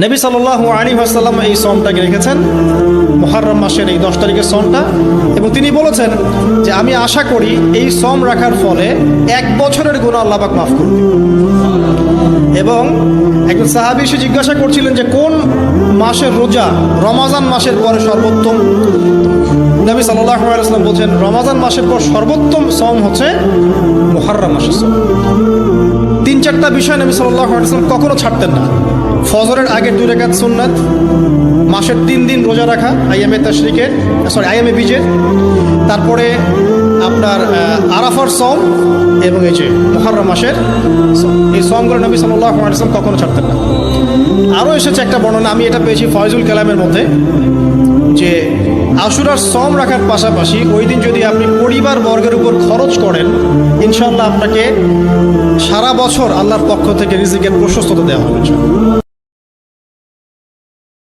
নবী সাল্লাল্লাহু আলাইহি ওয়াসাল্লাম এই সওমটাকে রেখেছেন, মুহররম মাসের এই 10 তারিখের সওমটা, এবং তিনি বলেছেন যে আমি আশা করি এই সওম রাখার ফলে 1 বছরের গুনাহ আল্লাহ পাক মাফ করে দিবেন। এবং একজন সাহাবী এসে জিজ্ঞাসা করছিলেন যে কোন মাসের রোজা রমাজান মাসের পরে সর্বোত্তম। নবী সাল্লাল্লাহু আলাইহি ওয়াসাল্লাম বলছেন রমাজান মাসের পর সর্বোত্তম সওম হচ্ছে মুহররম মাসের সওম। 3-4টা বিষয় নবী সাল্লাল্লাহু আলাইহি ওয়াসাল্লাম কখনো ছাড়তেন না। ফজরের আগের 2 রাকাত সুন্নাত, মাসের 3 দিন রোজা রাখা, আইয়ামে বীজের, তারপরে আপনার আরাফার সওম, এবং এই যে মুহররম মাসের সওম। এই সওমগুলো নবী সাল্লাল্লাহু আলাইহি ওয়াসাল্লাম কখনো ছাড়তেন না। আরও এসেছে একটা বর্ণনা, আমি এটা পেয়েছি ফয়জুল কালামের মধ্যে, যে আশুরার সওম রাখার পাশাপাশি ওই দিন যদি আপনি পরিবার বর্গের উপর খরচ করেন, ইনশাআল্লাহ আপনাকে সারা বছর আল্লাহর পক্ষ থেকে রিজিকের প্রশস্ততা দেওয়া হবে।